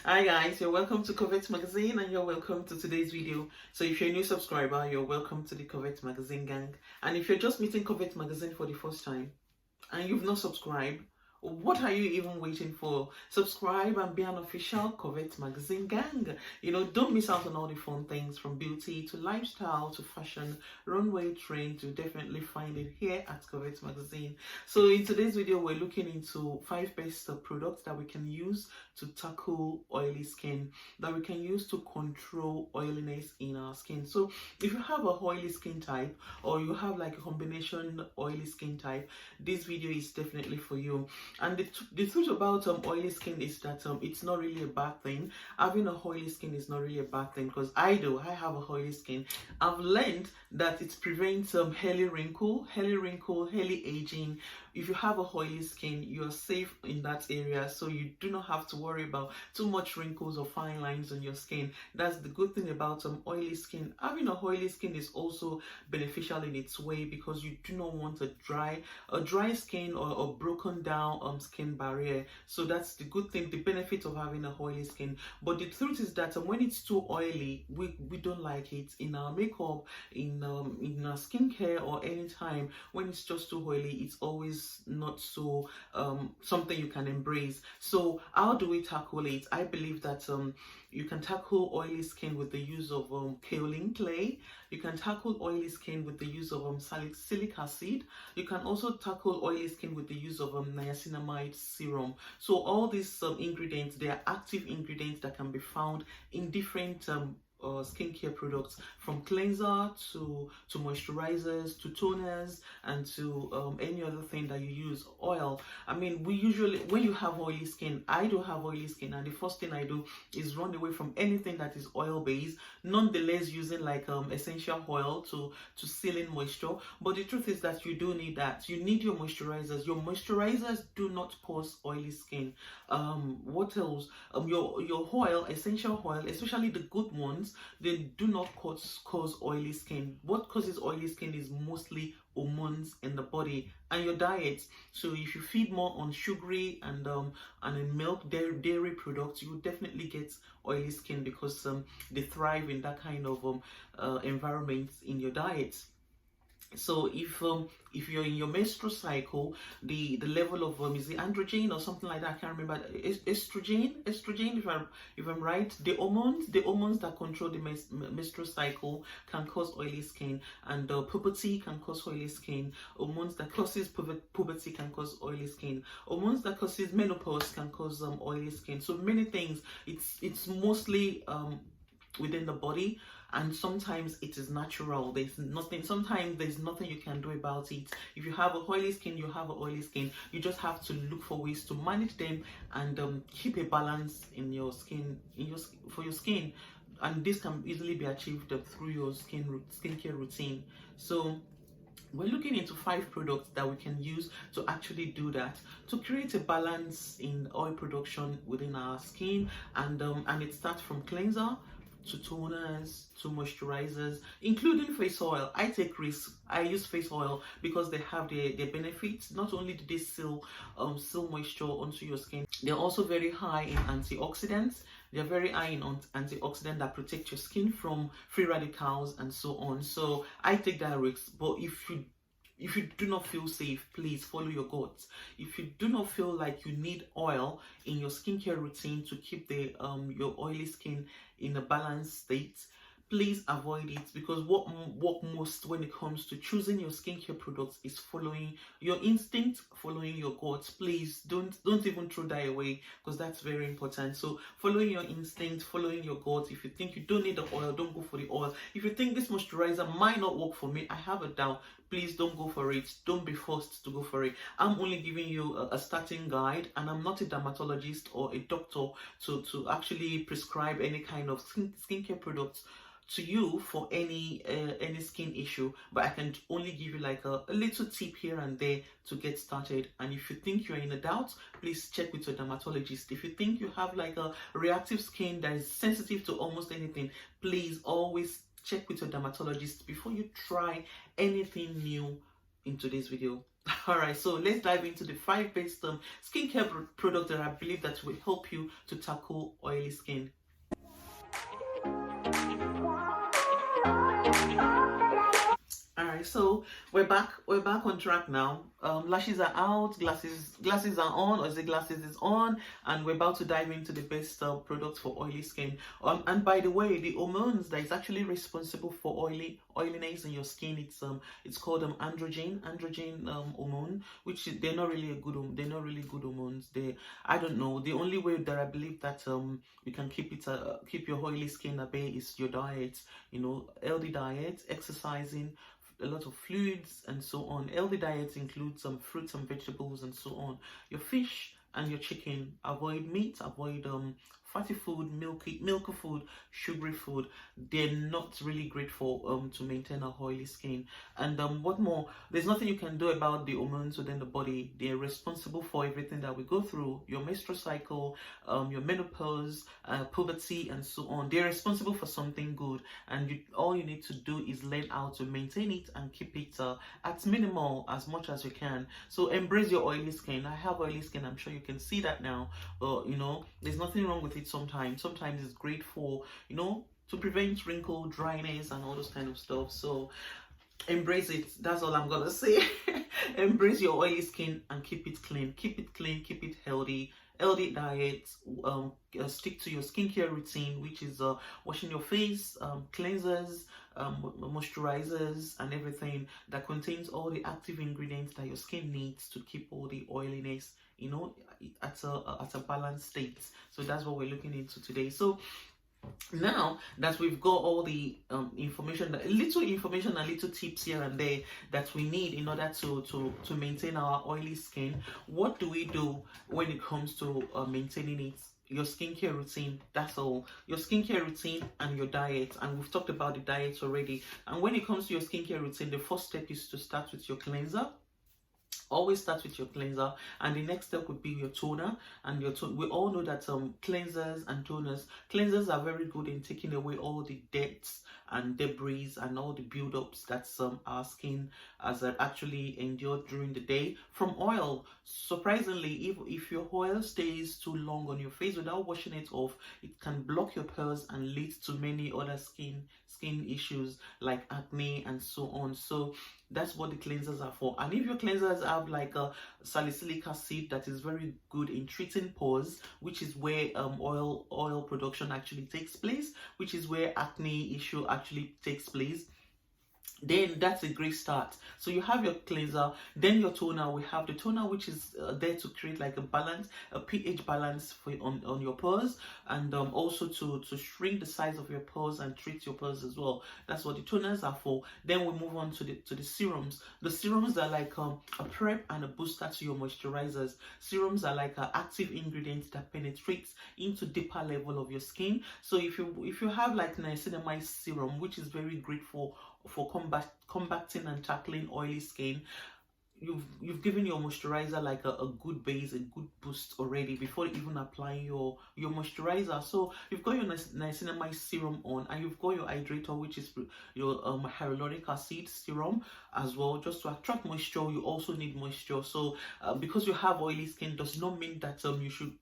Hi guys, you're welcome to COVET Magazine and you're welcome to today's video. So if you're a new subscriber, you're welcome to the COVET Magazine gang. And if you're just meeting COVET Magazine for the first time and you've not subscribed, what are you even waiting for? Subscribe and be an official COVET Magazine gang. Don't miss out on all the fun things from beauty to lifestyle to fashion, runway trend. You definitely find it here at COVET Magazine. So in today's video, we're looking into 5 best products that we can use to tackle oily skin, that we can use to control oiliness in our skin. So if you have a oily skin type or you have like a combination oily skin type, this video is definitely for you. And the truth about oily skin is that it's not really a bad thing. Having a oily skin is not really a bad thing, because I have a oily skin. I've learned that it prevents early wrinkle, early aging. If you have a oily skin, you're safe in that area, so you do not have to worry about too much wrinkles or fine lines on your skin. That's the good thing about oily skin. Having a oily skin is also beneficial in its way, because you do not want a dry skin or a broken down skin barrier. So that's the good thing, the benefit of having a oily skin. But the truth is that when it's too oily, we don't like it in our makeup, in our skincare, or anytime. When it's just too oily, it's always not so something you can embrace. So how do we tackle it? I believe that you can tackle oily skin with the use of kaolin clay. You can tackle oily skin with the use of salicylic acid. You can also tackle oily skin with the use of niacinamide serum. So all these ingredients, they are active ingredients that can be found in different skincare products, from cleanser to moisturizers to toners and to any other thing that you use. Oil, I mean, we usually, when you have oily skin, I do have oily skin, and the first thing I do is run away from anything that is oil based, nonetheless using like essential oil to seal in moisture. But the truth is that you do need that. You need your moisturizers. Your moisturizers do not cause oily skin. What else? Your oil, essential oil, especially the good ones, they do not cause oily skin. What causes oily skin is mostly hormones in the body and your diet. So if you feed more on sugary and in milk, dairy products, you will definitely get oily skin, because they thrive in that kind of environment in your diet. So if you're in your menstrual cycle, the level of is it androgen or something like that, I can't remember, estrogen if I'm right, the hormones that control the menstrual cycle can cause oily skin, and puberty can cause oily skin. Hormones that causes puberty can cause oily skin. Hormones that causes menopause can cause oily skin. So many things. It's mostly within the body, and sometimes it is natural. Sometimes there's nothing you can do about it. If you have a oily skin, you have a oily skin. You just have to look for ways to manage them and keep a balance in your skin, for your skin. And this can easily be achieved through your skincare routine. So we're looking into 5 products that we can use to actually do that, to create a balance in oil production within our skin. And it starts from cleanser to toners to moisturizers, including face oil. I take risks. I use face oil because they have their benefits. Not only do they seal moisture onto your skin, they're also very high in antioxidants. They're very high in antioxidants that protect your skin from free radicals and so on. So I take that risk. But if you do not feel safe, please follow your gut. If you do not feel like you need oil in your skincare routine to keep your oily skin in a balanced state, please avoid it, because what work most when it comes to choosing your skincare products is following your instinct, following your gut. Please don't even throw that away, because that's very important. So following your instinct, following your gut. If you think you don't need the oil, don't go for the oil. If you think this moisturizer might not work for me, I have a doubt, please don't go for it. Don't be forced to go for it. I'm only giving you a starting guide, and I'm not a dermatologist or a doctor to actually prescribe any kind of skincare products to you for any skin issue. But I can only give you like a little tip here and there to get started. And if you think you're in a doubt, please check with your dermatologist. If you think you have like a reactive skin that is sensitive to almost anything, please always check with your dermatologist before you try anything new in today's video. Alright, so let's dive into the 5 best skincare products that I believe that will help you to tackle oily skin. Alright, so we're back on track now. Lashes are out, glasses are on, or is it glasses is on, and we're about to dive into the best products for oily skin. And by the way, the hormones that is actually responsible for oiliness in your skin, it's called androgen hormone, which they're not really they're not really good hormones. I don't know. The only way that I believe that you can keep your oily skin at bay is your diet. You know, healthy diet, exercising, a lot of fluids, and so on. Healthy diets include some fruits and vegetables and so on. Your fish and your chicken. Avoid meat, avoid fatty food, milky food, sugary food. They're not really great for to maintain a oily skin. And what more, there's nothing you can do about the hormones within the body. They're responsible for everything that we go through, your menstrual cycle, your menopause, puberty, and so on. They're responsible for something good, and all you need to do is learn how to maintain it and keep it at minimal as much as you can. So embrace your oily skin. I have oily skin, I'm sure you can see that now, but you know, there's nothing wrong with it. Sometimes it's great for, you know, to prevent wrinkle, dryness, and all those kind of stuff. So embrace it. That's all I'm gonna say. Embrace your oily skin and keep it clean, keep it healthy diet. Stick to your skincare routine, which is washing your face, cleansers, moisturizers, and everything that contains all the active ingredients that your skin needs to keep all the oiliness, you know, at a balanced state. So that's what we're looking into today. So now that we've got all the information, little information and little tips here and there that we need in order to maintain our oily skin, what do we do when it comes to maintaining it? Your skincare routine. That's all. Your skincare routine and your diet. And we've talked about the diet already. And when it comes to your skincare routine, the first step is to start with your cleanser. Always start with your cleanser, and the next step would be your toner. And we all know that cleansers and cleansers are very good in taking away all the debts and debris and all the buildups that our skin has actually endured during the day from oil. Surprisingly, if your oil stays too long on your face without washing it off, it can block your pores and lead to many other skin issues like acne and so on. So that's what the cleansers are for. And if your cleansers have like a salicylic acid that is very good in treating pores, which is where oil production actually takes place, which is where acne issue actually takes place, then that's a great start. So you have your cleanser, then your toner. We have the toner, which is there to create like a pH balance for on your pores, and also to shrink the size of your pores and treat your pores as well. That's what the toners are for. Then we move on to the serums. The serums are like a prep and a booster to your moisturizers. Serums are like active ingredients that penetrates into deeper level of your skin. So if you have like niacinamide serum, which is very great for combating and tackling oily skin, you've given your moisturizer like a good base, a good boost already before even applying your moisturizer. So you've got your niacinamide serum on, and you've got your hydrator, which is your hyaluronic acid serum as well, just to attract moisture. You also need moisture. So because you have oily skin does not mean that you should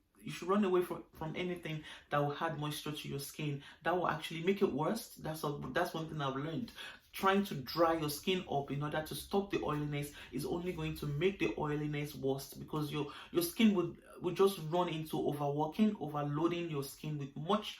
run away from anything that will add moisture to your skin. That will actually make it worse. That's one thing I've learned. Trying to dry your skin up in order to stop the oiliness is only going to make the oiliness worse, because your skin would just run into overloading your skin with much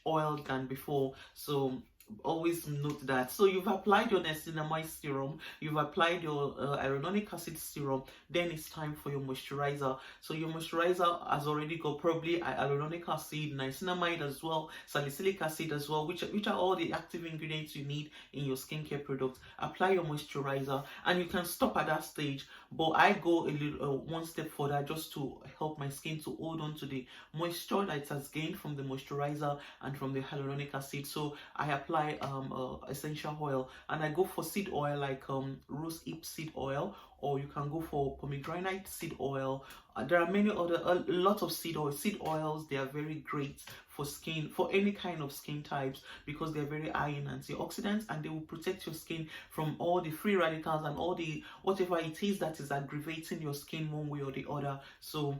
oil than before. So always note that. So you've applied your niacinamide serum, you've applied your hyaluronic acid serum, then it's time for your moisturizer. So your moisturizer has already got probably hyaluronic acid, niacinamide as well, salicylic acid as well, which are all the active ingredients you need in your skincare products. Apply your moisturizer, and you can stop at that stage, but I go a little one step further just to help my skin to hold on to the moisture that it has gained from the moisturizer and from the hyaluronic acid. So I apply essential oil, and I go for seed oil like rose hip seed oil or you can go for pomegranate seed oil. There are many other, a lot of seed oils. Seed oils, they are very great for skin, for any kind of skin types, because they're very high in antioxidants, and they will protect your skin from all the free radicals and all the whatever it is that is aggravating your skin one way or the other. So,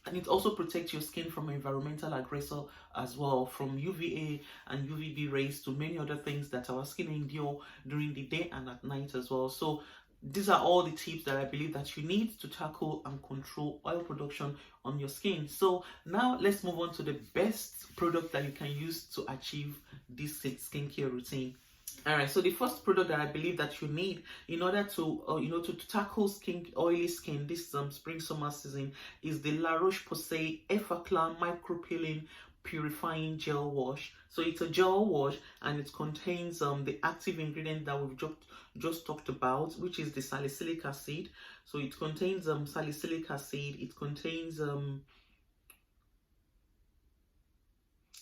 and it also protects your skin from environmental aggressor as well, from UVA and UVB rays to many other things that our skin endure during the day and at night as well. So these are all the tips that I believe that you need to tackle and control oil production on your skin. So now let's move on to the best product that you can use to achieve this skincare routine. All right, so the first product that I believe that you need in order to to tackle oily skin this spring summer season is the La Roche Posay Effaclar Micro Peeling Purifying Gel Wash. So it's a gel wash, and it contains the active ingredient that we've just talked about, which is the salicylic acid. So it contains salicylic acid. It contains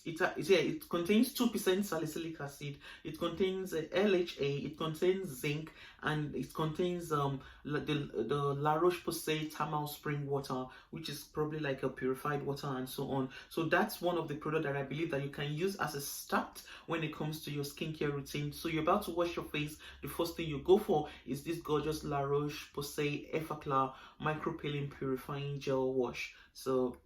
it contains 2% salicylic acid. It contains LHA. It contains zinc, and it contains the La Roche Posay thermal spring water, which is probably like a purified water and so on. So that's one of the products that I believe that you can use as a start when it comes to your skincare routine. So you're about to wash your face. The first thing you go for is this gorgeous La Roche Posay Effaclar Micro Peeling Purifying Gel Wash. So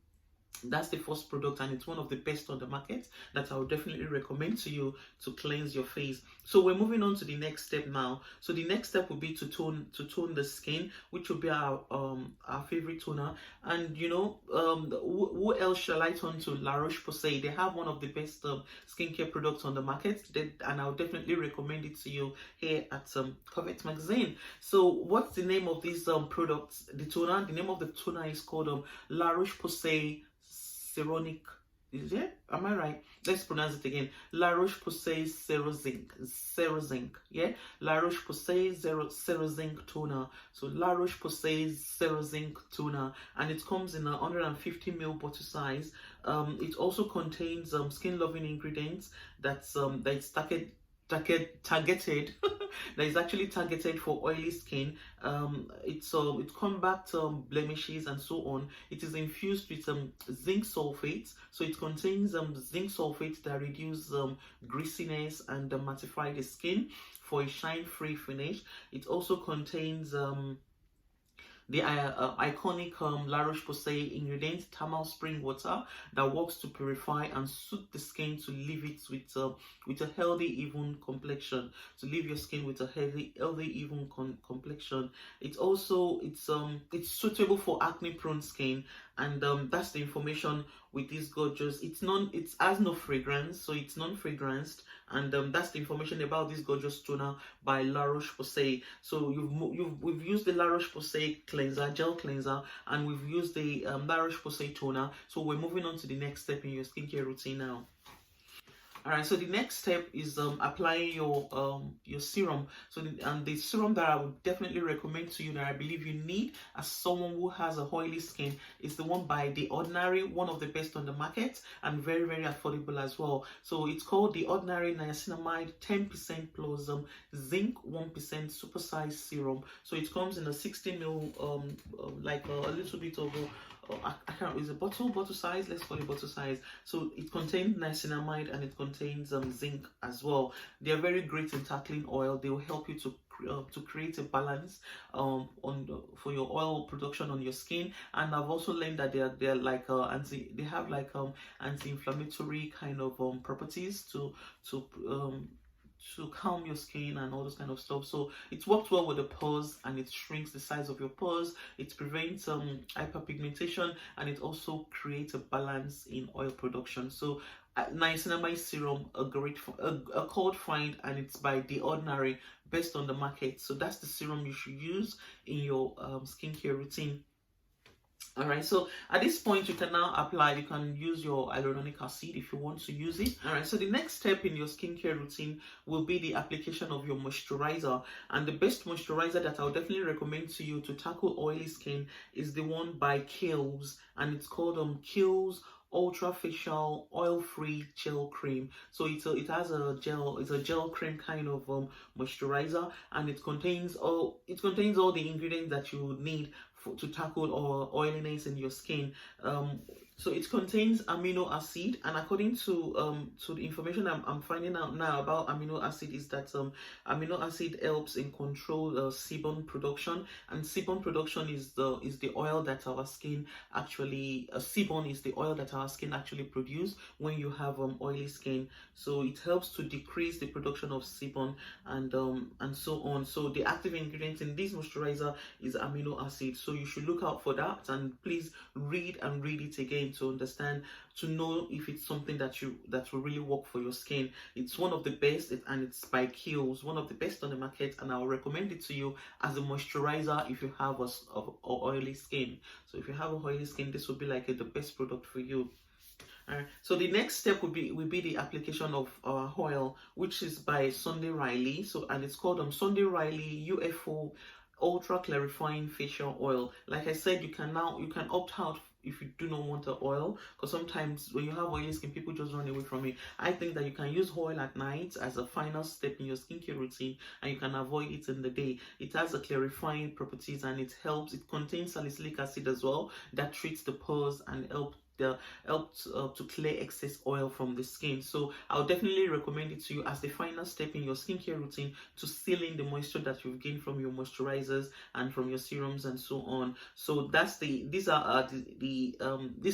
that's the first product, and it's one of the best on the market that I would definitely recommend to you to cleanse your face. So we're moving on to the next step now. So the next step will be to tone the skin, which will be our favorite toner. And who else shall I turn to? La Roche Posay. They have one of the best skincare products on the market, and I'll definitely recommend it to you here at COVET Magazine. So what's the name of these products? The toner. The name of the toner is called La Roche Posay Seronic. Is it? Am I right? Let's pronounce it again. La Roche Posay Cerozinc. Yeah, La Roche Posay Cerozinc toner. So La Roche Posay Cerozinc toner, and it comes in a 150 ml bottle size. It also contains skin loving ingredients that's targeted that is actually targeted for oily skin. It combats blemishes and so on. It is infused with zinc sulfate, so it contains zinc sulfate that reduces greasiness and mattify the skin for a shine-free finish. It also contains the iconic La Roche Posay ingredient, thermal spring water, that works to purify and soothe the skin to leave it with a healthy, even complexion. To leave your skin with a healthy, even complexion. It's suitable for acne-prone skin, and that's the information with this gorgeous. It has no fragrance, so it's non-fragranced, and that's the information about this gorgeous toner by La Roche Posay. So we've used the La Roche Posay gel cleanser, and we've used the La Roche Posay toner. So we're moving on to the next step in your skincare routine now. All right, so the next step is applying your serum. So the serum that I would definitely recommend to you, that I believe you need as someone who has a oily skin, is the one by The Ordinary, one of the best on the market, and very, very affordable as well. So it's called the Ordinary Niacinamide 10% plus zinc 1% supersized serum. So it comes in a 60 ml, like a little bit of I can't, is a bottle size, let's call it bottle size. So it contains niacinamide, and it contains zinc as well. They are very great in tackling oil. They will help you to create a balance for your oil production on your skin. And I've also learned that they're like they have like anti-inflammatory kind of properties to calm your skin and all those kind of stuff. So it works well with the pores, and it shrinks the size of your pores. It prevents hyperpigmentation, and it also creates a balance in oil production. So niacinamide serum, a cold find, and it's by The Ordinary, best on the market. So that's the serum you should use in your skincare routine. All right, so at this point, you can now apply, you can use your hyaluronic acid if you want to use it. All right, so the next step in your skincare routine will be the application of your moisturizer. And the best moisturizer that I would definitely recommend to you to tackle oily skin is the one by Kiehl's, and it's called Kiehl's Ultra Facial Oil Free Gel Cream. So it has a gel, it's a gel cream kind of moisturizer, and it contains all the ingredients that you would need to tackle oiliness in your skin. So it contains amino acid, and according to the information I'm finding out now about amino acid is that amino acid helps in control sebum production, and sebum production is the oil that our skin actually sebum is the oil that our skin actually produce when you have oily skin. So it helps to decrease the production of sebum and so on. So the active ingredient in this moisturizer is amino acid. So you should look out for that, and please read it again to understand, to know if it's something that will really work for your skin. It's one of the best, and it's by Kiehl's, one of the best on the market, and I will recommend it to you as a moisturizer if you have a oily skin. So if you have a oily skin, this will be like the best product for you. Alright, so the next step will be the application of our oil, which is by Sunday Riley. So, and it's called Sunday Riley UFO Ultra Clarifying Facial Oil. Like I said, you can opt out if you do not want the oil, because sometimes when you have oily skin, people just run away from it. I think that you can use oil at night as a final step in your skincare routine, and you can avoid it in the day. It has a clarifying properties, and it contains salicylic acid as well, that treats the pores and helps to clear excess oil from the skin. So I'll definitely recommend it to you as the final step in your skincare routine to seal in the moisture that you've gained from your moisturizers and from your serums and so on. So this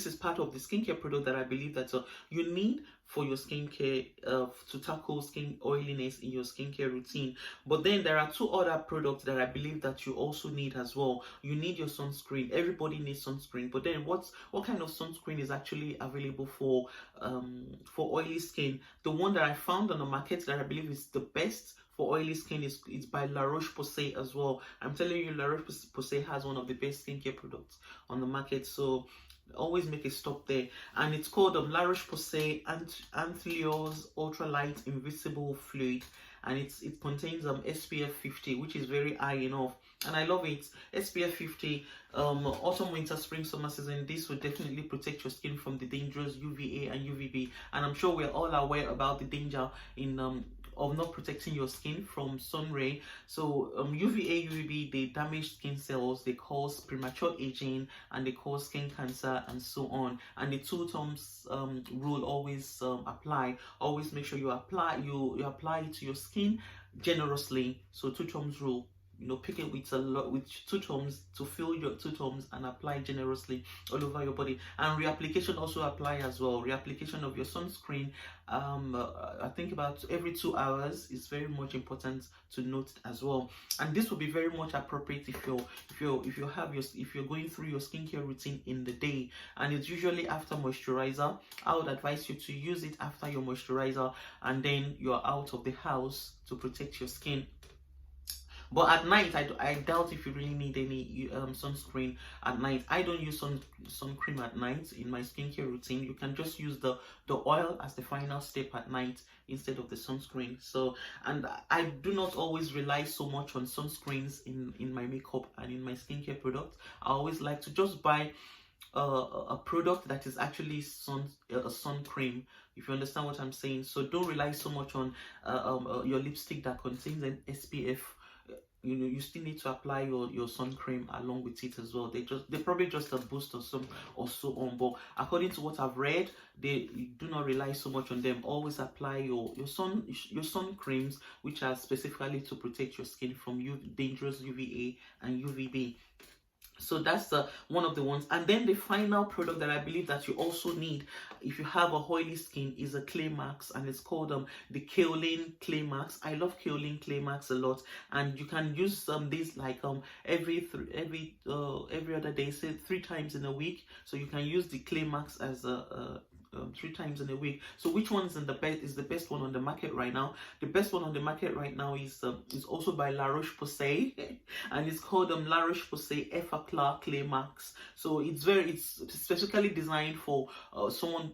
is part of the skincare product that I believe that you need for your skincare to tackle skin oiliness in your skincare routine. But then there are two other products that I believe that you also need as well. You need your sunscreen. Everybody needs sunscreen. But then what kind of sunscreen is actually available for oily skin? The one that I found on the market that I believe is the best for oily skin is by Roche Posay as well. I'm telling you, Roche Posay has one of the best skincare products on the market. So always make a stop there, and it's called La Roche Posay Anthelios Ultralight Invisible Fluid, and it contains SPF 50, which is very high enough, and I love it. SPF 50, autumn, winter, spring, summer season, this will definitely protect your skin from the dangerous UVA and UVB, and I'm sure we're all aware about the danger in of not protecting your skin from sun ray. So UVA, UVB, they damage skin cells, they cause premature aging, and they cause skin cancer and so on. And the 2 times rule always apply. Always make sure you apply it to your skin generously. So 2 times rule. Pick it with 2 times to fill your 2 times and apply generously all over your body. And reapplication also apply as well. Reapplication of your sunscreen, I think about every 2 hours is very much important to note as well. And this will be very much appropriate if you're going through your skincare routine in the day, and it's usually after moisturizer. I would advise you to use it after your moisturizer, and then you're out of the house to protect your skin. But at night, I doubt if you really need any sunscreen at night. I don't use sun cream at night in my skincare routine. You can just use the oil as the final step at night instead of the sunscreen. So, and I do not always rely so much on sunscreens in my makeup and in my skincare products. I always like to just buy a product that is actually a sun cream, if you understand what I'm saying. So don't rely so much on your lipstick that contains an SPF. You still need to apply your sun cream along with it as well. They probably just a boost or so on, but according to what I've read, you do not rely so much on them. Always apply your sun creams, which are specifically to protect your skin from dangerous UVA and UVB. So that's one of the ones. And then the final product that I believe that you also need if you have a oily skin is a Clay Max, and it's called the Kaolin Clay Max. I love Kaolin Clay Max a lot, and you can use these like every other day, say 3 times in a week. So you can use the Clay Max as a 3 times in a week. So which one is the best one on the market right now? The best one on the market right now is also by La Roche Posay, and it's called La Roche Posay Hyaluronic Clay Max. So it's specifically designed for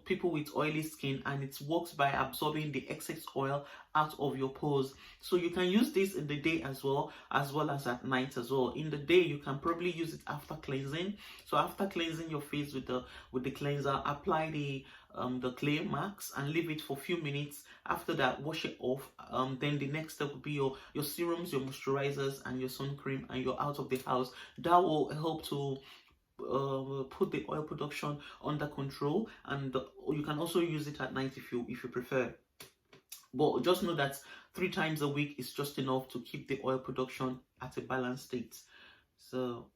people with oily skin, and it works by absorbing the excess oil out of your pores. So you can use this in the day as well as at night as well. In the day, you can probably use it after cleansing. So after cleansing your face with the cleanser, apply the Clay Max and leave it for a few minutes. After that, wash it off. Then the next step will be your serums, your moisturizers, and your sun cream, and you're out of the house. That will help to put the oil production under control, and you can also use it at night if you prefer. But just know that 3 times a week is just enough to keep the oil production at a balanced state. So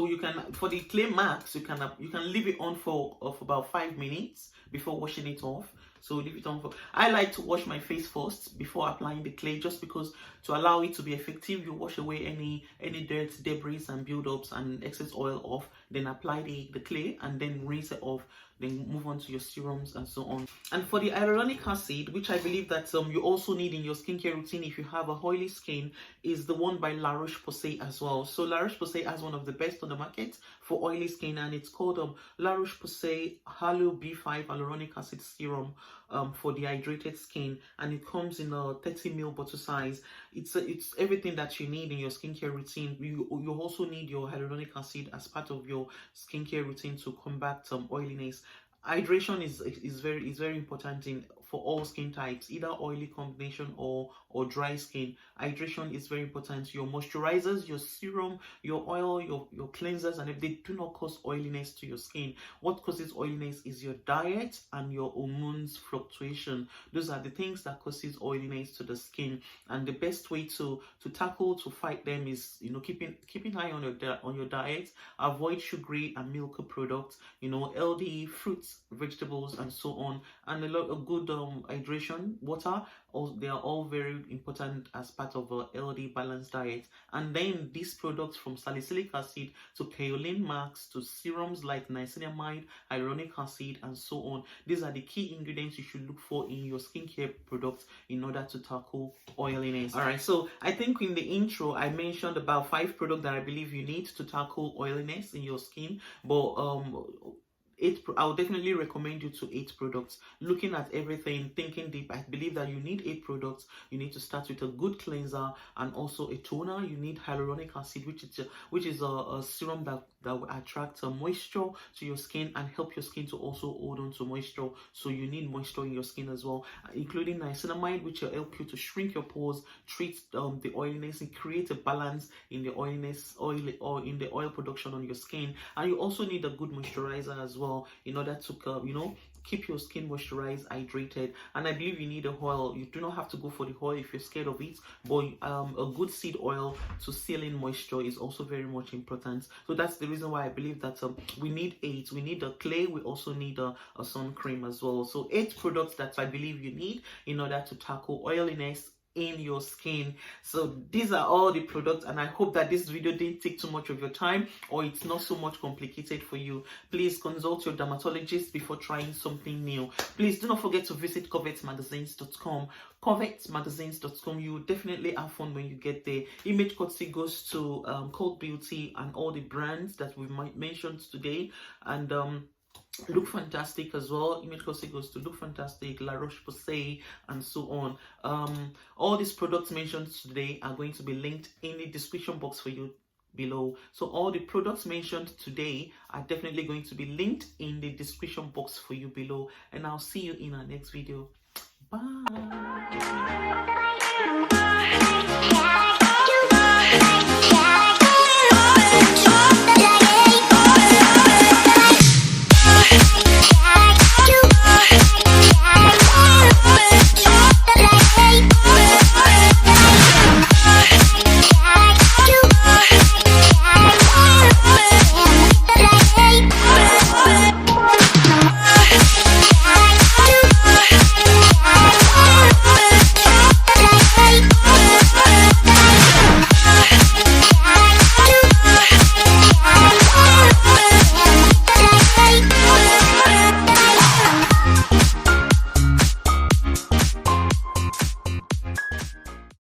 you can, for the Clay Max, you can leave it on for about 5 minutes before washing it off. So leave it on for. I like to wash my face first before applying the clay, just because to allow it to be effective, you wash away any dirt, debris, and buildups and excess oil off. Then apply the clay and then rinse it off. Then move on to your serums and so on. And for the hyaluronic acid, which I believe that you also need in your skincare routine if you have a oily skin, is the one by La Roche Posay as well. So La Roche Posay has one of the best on the market for oily skin, and it's called La Roche Posay Halo B5 Hyaluronic Acid Serum for dehydrated skin, and it comes in a 30ml bottle size. It's everything that you need in your skincare routine. You also need your hyaluronic acid as part of your skincare routine to combat oiliness. Hydration is very important for all skin types, either oily combination or dry skin. Hydration is very important. Your moisturizers, your serum, your oil, your cleansers, and if they do not cause oiliness to your skin. What causes oiliness is your diet and your hormones fluctuation. Those are the things that causes oiliness to the skin, and the best way to fight them is keeping high on your diet. Avoid sugary and milky products, healthy fruits, vegetables, and so on, and a lot of good hydration, water. They are all very important as part of a healthy, balanced diet. And then these products, from salicylic acid to Kaolin Max to serums like niacinamide, hyaluronic acid, and so on. These are the key ingredients you should look for in your skincare products in order to tackle oiliness. All right, so I think in the intro I mentioned about 5 products that I believe you need to tackle oiliness in your skin, but I would definitely recommend you to 8 products. Looking at everything, thinking deep, I believe that you need 8 products. You need to start with a good cleanser and also a toner. You need hyaluronic acid, which is a serum that will attract moisture to your skin and help your skin to also hold on to moisture. So you need moisture in your skin as well, including niacinamide, which will help you to shrink your pores, treat the oiliness, and create a balance in the in the oil production on your skin. And you also need a good moisturizer as well, in order to keep your skin moisturized, hydrated. And I believe you need a oil. You do not have to go for the oil if you're scared of it, but a good seed oil to seal in moisture is also very much important. So that's the reason why I believe that we need 8. We need a clay. We also need a sun cream as well. So 8 products that I believe you need in order to tackle oiliness in your skin. So these are all the products, and I hope that this video didn't take too much of your time, or it's not so much complicated for you. Please consult your dermatologist before trying something new. Please do not forget to visit covetmagazines.com. covetmagazines.com. You will definitely have fun when you get there. Image courtesy goes to Cult Beauty and all the brands that we might mentioned today, and Look Fantastic as well. Image courtesy goes to Look Fantastic, La Roche Posay, and so on. All these products mentioned today are going to be linked in the description box for you below. So all the products mentioned today are definitely going to be linked in the description box for you below, and I'll see you in our next video. Bye.